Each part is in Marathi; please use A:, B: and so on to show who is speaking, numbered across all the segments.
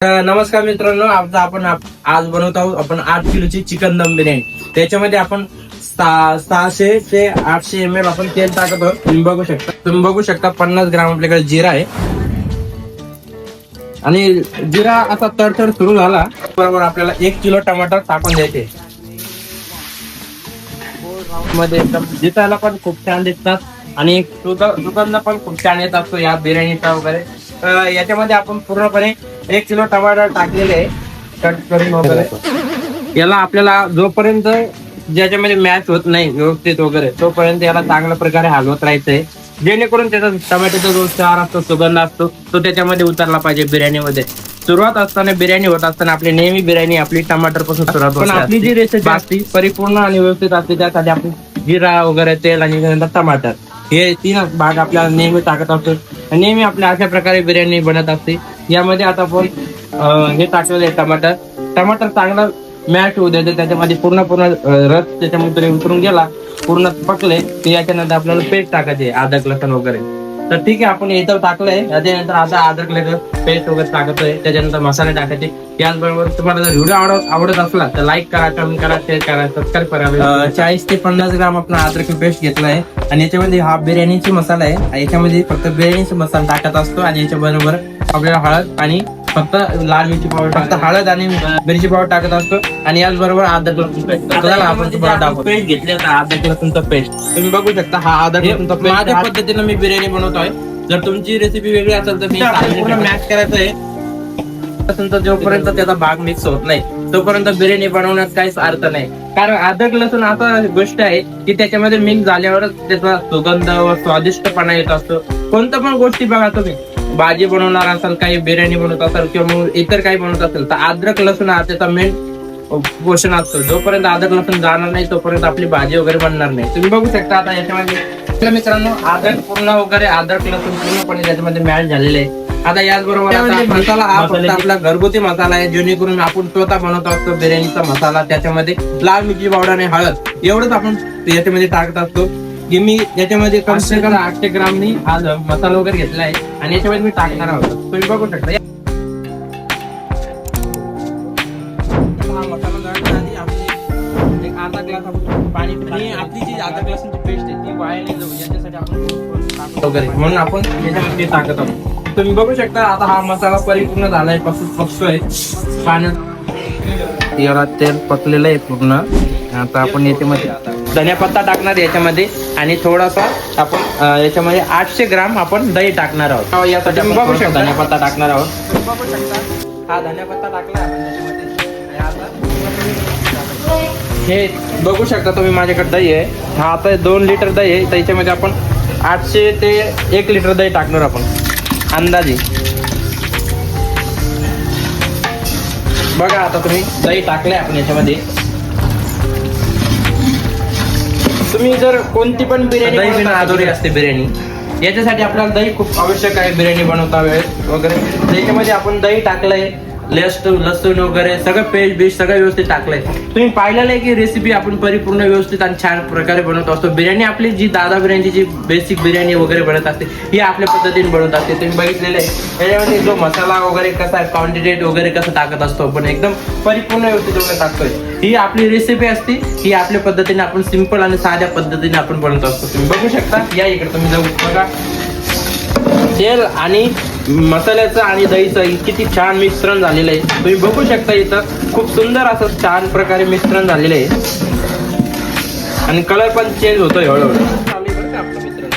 A: नमस्कार मित्रांनो, आपण आज बनवत आहोत आपण 8 किलोची चिकन दम बिर्याणी. त्याच्यामध्ये आपण 600 ते 800 ml आपण तेल टाकत आहोत. तुम्ही बघू शकता 50 ग्राम आपल्याकडे जिरा आहे आणि जिरा असा तडतड सुरू झाला बरोबर आपल्याला 1 किलो टमाटर टाकून द्यायचे. मध्ये एकदम दिसायला पण खूप छान दिसतात आणि सुगंध पण खूप छान येत असतो या बिर्याणीचा वगैरे. याच्यामध्ये आपण पूर्णपणे 1 किलो टमाटर टाकलेले आहे कट करून वगैरे. याला आपल्याला जोपर्यंत ज्याच्यामध्ये मॅच होत नाही व्यवस्थित वगैरे तोपर्यंत याला चांगल्या प्रकारे हलवत राहायचंय, जेणेकरून त्याचा टोमॅटोचा जो चार असतो सुगंध असतो तो त्याच्यामध्ये उतरला पाहिजे बिर्याणीमध्ये. सुरुवात असताना बिर्याणी होत असताना आपली नेहमी बिर्याणी आपली टमाटर पासून सुरुवात होते. पण आपली जी रेसिपी असते परिपूर्ण आणि व्यवस्थित असते त्यासाठी आपण जिरा वगैरे तेल आणि नंतर टमाटर हे 3 भाग आपल्याला नेहमी टाकत असतो. नेहमी आपल्या अशा प्रकारे बिर्याणी बनत असते. यामध्ये आता आपण हे टाकलेलं आहे टमाटर चांगला मॅच होऊ द्यायचं, त्याच्यामध्ये पूर्ण रस त्याच्यामध्ये उतरून गेला पूर्ण पकले ते याच्यानंतर आपल्याला पेस्ट टाकायचे अद्रक लसूण वगैरे. तर ठीक आहे आपण इथं टाकलंय. त्याच्यानंतर आता अद्रक लसूण पेस्ट वगैरे टाकतोय, त्याच्यानंतर मसाले टाकायचे. याचबरोबर तुम्हाला जर व्हिडिओ आवडत असला तर लाईक करा, कमेंट करा, शेअर करा, सबस्क्राईब करा. 40 ते 50 ग्राम आपण अद्रक पेस्ट घेतलाय आणि याच्यामध्ये हा बिर्याणीची मसाला आहे. याच्यामध्ये फक्त बिर्याणीचा मसाला टाकत असतो आणि याच्याबरोबर आपल्याला हळद आणि फक्त लाल मिरची पावडर फक्त हळद आणि मिरची पावडर टाकत असतो आणि याचबरोबर अद्रक लसूण पेस्ट आपण पेस्ट घेतले अद्रक लसूणचा पेस्ट तुम्ही बघू शकता. हा अद्रक लसूणचा पेस्ट माझ्या पद्धतीने मी बिर्याणी बनवतोय. जर तुमची रेसिपी वेगळी असेल तर मी मॅच करायचं आहे. जोपर्यंत त्याचा भाग मिक्स होत नाही तोपर्यंत बिर्याणी बनवण्यात काहीच अर्थ नाही. कारण अद्रक लसूण असा गोष्ट आहे की त्याच्यामध्ये मिक्स झाल्यावरच त्याचा सुगंध व स्वादिष्टपणा येत असतो. कोणत्या पण गोष्टी बघा, तुम्ही भाजी बनवणार असाल, काही बिर्याणी बनवत असाल किंवा मग इतर काही बनवत असेल तर अद्रक लसूण हा त्याचा मेन पोषण असतो. जोपर्यंत अद्रक लसूण जाणार नाही तोपर्यंत आपली भाजी वगैरे बनणार नाही. तुम्ही बघू शकता आता याच्यामध्ये मित्रांनो अद्रक पूर्ण वगैरे अद्रक लसूण पूर्णपणे त्याच्यामध्ये मॅच झालेले आहे. आता याचबरोबर मसाला हा फक्त आपला घरगुती मसाला आहे, जेणेकरून आपण स्वतः बनवत असतो बिर्याणीचा मसाला. त्याच्यामध्ये लाल मिरची पावडर आणि हळद एवढंच आपण याच्यामध्ये टाकत असतो. की मी याच्यामध्ये कम से कम 800 ग्रामनी आज मसाला वगैरे घेतला आहे आणि याच्यामध्ये मी टाकणार आहोत. तुम्ही बघू शकता हा मसाला जळण्याआधी आपण एक अर्धा ग्लास आपण पाणी आणि आपली जी अद्रक लसूणची पेस्ट आहे ती वाया नाही जाऊ याच्यासाठी आपण वगैरे म्हणून आपण याच्यामध्ये टाकत आहोत. तुम्ही बघू शकता आता हा मसाला परिपूर्ण झालाय, पकतोय पाण्यात. याला तेल पकलेलं आहे पूर्ण. आता आपण याच्यामध्ये धनिया पत्ता टाकणार याच्यामध्ये आणि थोडासा आपण याच्यामध्ये 800 ग्राम आपण दही टाकणार आहोत. यासाठी आपण बघू शकता धनिया पत्ता टाकणार आहोत. बघू शकता हा धनिया पत्ता टाकला आपण त्याच्यामध्ये. आता हे बघू शकता तुम्ही माझ्याकडे दही आहे. हा आता 2 लिटर दही आहे. त्याच्यामध्ये आपण 800 ते 1 लिटर दही टाकणार आपण अंदाजे. बघा आता तुम्ही दही टाकले आपण याच्यामध्ये. तुम्ही जर कोणती पण बिर्याणी अधुरी असते बिर्याणी, याच्यासाठी आपल्याला दही खूप आवश्यक आहे बिर्याणी बनवता वेळेस वगैरे. त्याच्यामध्ये आपण दही टाकलंय, लसूण वगैरे सगळं पेस्ट बिस्ट सगळं व्यवस्थित टाकलंय. तुम्ही पाहिलेलं आहे की रेसिपी आपण परिपूर्ण व्यवस्थित आणि छान प्रकारे बनवत असतो. बिर्याणी आपली जी दादा बिर्याणीची जी बेसिक बिर्याणी वगैरे बनत असते ही आपल्या पद्धतीने बनवत असते. तुम्ही बघितलेलं आहे याच्यामध्ये जो मसाला वगैरे कसा क्वांटिटी वगैरे कसं टाकत असतो पण एकदम परिपूर्ण व्यवस्थित वगैरे टाकतोय. ही आपली रेसिपी असते, ही आपल्या पद्धतीने आपण सिंपल आणि साध्या पद्धतीने आपण बनवत असतो. तुम्ही बघू शकता या इकडे तुम्ही जाऊ बघा तेल आणि मसाल्याचं आणि दहीचं किती छान मिश्रण झालेलं आहे. तुम्ही बघू शकता इथं खूप सुंदर असं छान प्रकारे मिश्रण झालेलं आहे आणि कलर पण चेंज होतोय हळूहळू. आपलं मिश्रण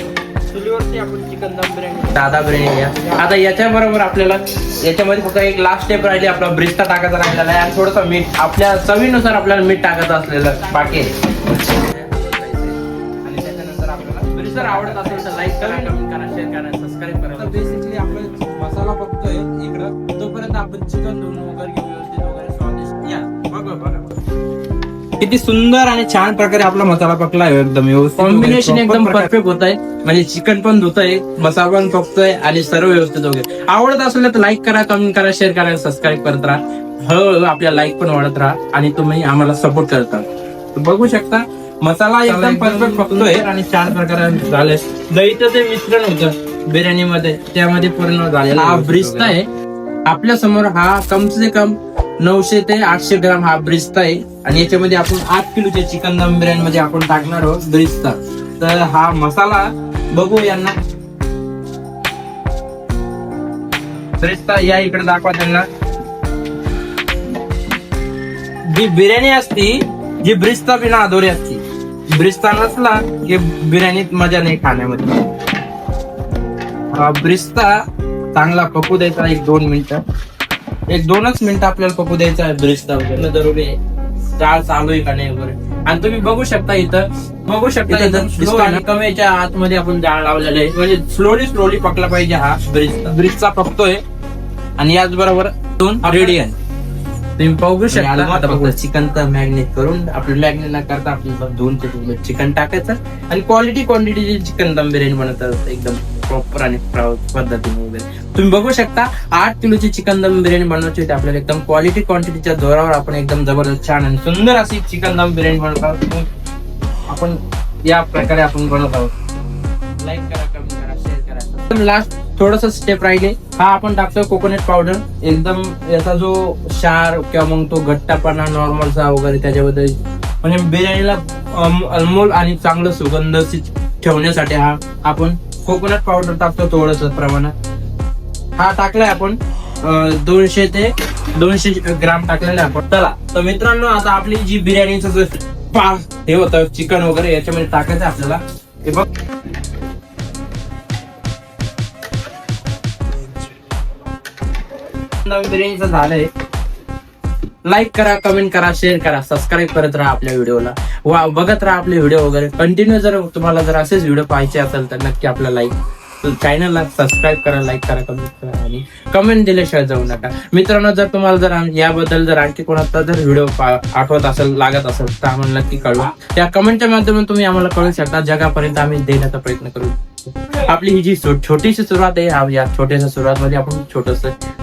A: चुलीवरती आपण चिकन दम बिर्याणी साधा बिर्याणी घ्या. आता याच्या बरोबर आपल्याला याच्यामध्ये फक्त एक लास्ट स्टेप राहिली, आपला ब्रिस्ता टाकायचा राहिलेला आहे आणि थोडंसं मीठ आपल्या चवीनुसार आपल्याला मीठ टाकायचं असलेलं बाकी आहे. आणि त्याच्यानंतर आपल्याला ब्रिस्ता आवडत असेल तर लाईक करा, कमेंट करा, शेअर करा, सबस्क्राईब करा. बेसिकली आपला मसाला फक्तोय इकडं तोपर्यंत आपण चिकन धुवून वगैरे घेऊ व्यवस्थित वगैरे स्वादिष्ट. या बघा किती सुंदर आणि छान प्रकारे आपला मसाला पकला आहे. एकदम व्यवस्थित कॉम्बिनेशन एकदम परफेक्ट होत आहे. म्हणजे चिकन पण धुतोय, मसाला पण पकतोय आणि सर्व व्यवस्थित वगैरे. आवडत असेल तर लाईक करा, कमेंट करा, शेअर करा, सबस्क्राईब करत राहा. हळूहळू आपल्या लाईक पण वाढत राहा आणि तुम्ही आम्हाला सपोर्ट करता. बघू शकता मसाला एकदम परफेक्ट पकतोय आणि छान प्रकारे झालंय. दहीचं ते मिश्रण होतं बिर्याणीमध्ये त्यामध्ये पूर्ण झालेला हा ब्रिस्ता आहे. आपल्या समोर हा कम से कम 900 ते 800 ग्राम हा ब्रिस्ता आहे आणि याच्यामध्ये आपण 8 किलोच्या चिकन दम बिर्याणी मध्ये आपण टाकणार आहोत ब्रिस्ता. तर हा मसाला बघू यांना. ब्रिस्ता या इकडे दाखवा त्यांना. जी बिर्याणी असती जी ब्रिस्ता बिना अधुरी असती. ब्रिस्ता नसला की बिर्याणीत मजा नाही खाण्यामध्ये. ब्रिस्ता चांगला पकू द्यायचा 1-2 मिनिटं. 1-2च मिनिटं आपल्याला पकू द्यायचा आहे ब्रिस्ता वगैरे. जरुरी आहे डाळ चालू आहे का नाही वगैरे. आणि तुम्ही बघू शकता इथं स्लो आणि कमीच्या आतमध्ये आपण डाळ लावलेलं आहे. म्हणजे स्लोली पकला पाहिजे हा ब्रिस्ता पकतोय. आणि याचबरोबर 2 रेडी आहे. तुम्ही बघू शकता. चिकन तर मॅरिनेट करून आपलं मॅरिनेट न करता आपल्याला 2 ते 3 चिकन टाकायचं आणि क्वांटिटीची चिकन दम बिर्याणी बनवतात एकदम प्रॉपर आणि पद्धतीने वगैरे. तुम्ही बघू शकता 8 किलोची चिकन दम बिर्याणी बनवायची होती आपल्याला. एकदम क्वांटिटीच्या जोरावर आपण एकदम जबरदस्त छान आणि सुंदर अशी चिकन दम बिर्याणी बनवत आहोत. आपण या प्रकारे आपण बनवत आहोत. लाईक करा, कमेंट करा, शेअर करा. लास्ट थोडस स्टेप राहिले. हा आपण टाकतो कोकोनट पावडर. एकदम याचा जो क्षार किंवा मग तो घट्टपणा नॉर्मलचा वगैरे त्याच्याबद्दल म्हणजे बिर्याणीला अनमोल आणि चांगलं सुगंध ठेवण्यासाठी हा आपण कोकोनट पावडर टाकतो थोडस प्रमाणात. हा टाकलाय आपण 200 ते 200 ग्राम टाकलेला आपण. चला तर मित्रांनो आता आपली जी बिर्याणीचं जो हे होतं चिकन वगैरे याच्यामध्ये टाकायचं आपल्याला. हे बघ बिर्याणीचं झालंय. लाईक करा, कमेंट करा, शेअर करा, सबस्क्राईब करत राहा आपल्या व्हिडिओला. बघत राहा आपले व्हिडिओ वगैरे कंटिन्यू. जर तुम्हाला जर असेच व्हिडिओ पाहायचे असेल तर नक्की आपला चॅनलला सबस्क्राईब करा, लाईक करा, कमेंट करा आणि कमेंट दिल्याशिवाय जाऊ नका. मित्रांनो जर तुम्हाला जर याबद्दल जर आणखी कोणाचा जर व्हिडिओ आठवत असेल, लागत असेल तर आम्हाला नक्की कळवा. त्या कमेंटच्या माध्यमातून तुम्ही आम्हाला कळू शकता. जगापर्यंत आम्ही देण्याचा प्रयत्न करू. आपली ही जी छोटीशी सुरुवात आहे या छोट्याशा सुरुवातमध्ये आपण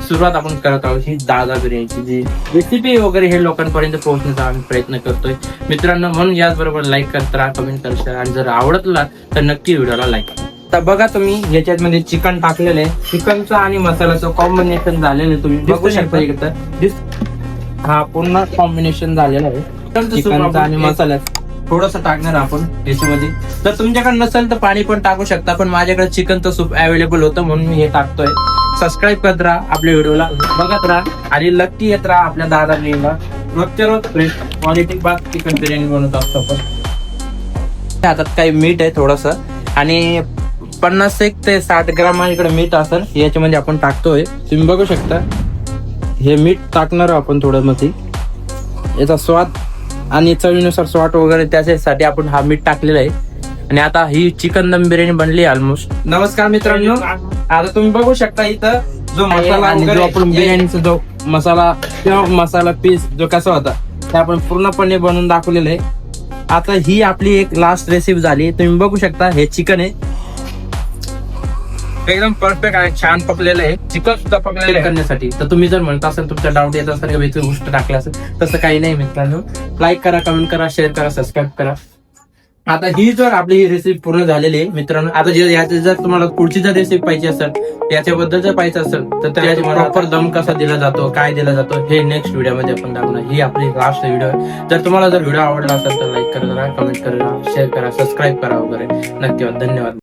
A: सुरुवात आपण करत आहोत. ही दादा बिर्याणीची जी रेसिपी वगैरे हे लोकांपर्यंत पोहोचण्याचा आम्ही प्रयत्न करतोय मित्रांनो. म्हणून याचबरोबर लाईक करत राहा, कमेंट करत राहा आणि जर आवडला तर नक्की व्हिडिओला लाईक. तर बघा तुम्ही याच्यामध्ये चिकन टाकलेलं आहे. चिकनचं आणि मसाल्याचं कॉम्बिनेशन झालेलं आहे. तुम्ही बघू शकता इकडे हा पूर्ण कॉम्बिनेशन झालेलं आहे चिकनचा आणि मसाल्याचं. थोडस टाकणार आपण याच्यामध्ये. जर तुमच्याकडे नसेल तर पाणी पण टाकू शकता, पण माझ्याकडे चिकनचं सूप अवेलेबल होतं म्हणून मी हे टाकतोय. सबस्क्राईब करत राहा, आपल्या व्हिडिओला बघत राहा आणि नक्की येत राहा आपल्या दादा बिर्याणीला. रोजच्या रोज क्वालिटी बात चिकन बिर्याणी बनवत असतो आपण. हातात काही मीठ आहे थोडस आणि 50 ते 60 ग्राम इकडे मीठ असेल याच्यामध्ये आपण टाकतोय. तुम्ही बघू शकता हे मीठ टाकणार आपण थोडं मध्ये. याचा स्वाद आणि चवीनुसार स्वाद वगैरे त्याच्यासाठी आपण हा मीठ टाकलेला आहे. आणि आता ही चिकन दम बिर्याणी बनली ऑलमोस्ट. नमस्कार मित्रांनो, आता तुम्ही बघू शकता इथं जो मसाला जो आपण बिर्याणीचा जो मसाला किंवा मसाला पीस जो कसा होता ते आपण पूर्णपणे बनवून दाखवलेलं आहे. आता ही आपली एक लास्ट रेसिपी झाली. तुम्ही बघू शकता हे चिकन आहे एकदम परफेक्ट आणि छान पकलेलं आहे. चिकन सुद्धा पकलेलं करण्यासाठी. तर तुम्ही जर म्हणता असेल तुमच्या डाऊट येत असेल किंवा वेगळी गोष्ट टाकली असेल तसं काही नाही मित्रांनो. लाईक करा, कमेंट करा, शेअर करा, सबस्क्राईब करा. आता ही जर आपली ही रेसिपी पूर्ण झालेली आहे मित्रांनो. आता याची जर तुम्हाला पुढची जर रेसिपी पाहिजे असेल याच्याबद्दल जर पाहिजे असेल तर त्याच्या प्रॉपर दम कसा दिला जातो, काय दिला जातो हे नेक्स्ट व्हिडिओमध्ये आपण दाखवणार. ही आपली लास्ट व्हिडिओ आहे. जर तुम्हाला जर व्हिडिओ आवडला असेल तर लाईक करा, कमेंट करा, शेअर करा, सबस्क्राईब करा वगैरे. नक्की धन्यवाद.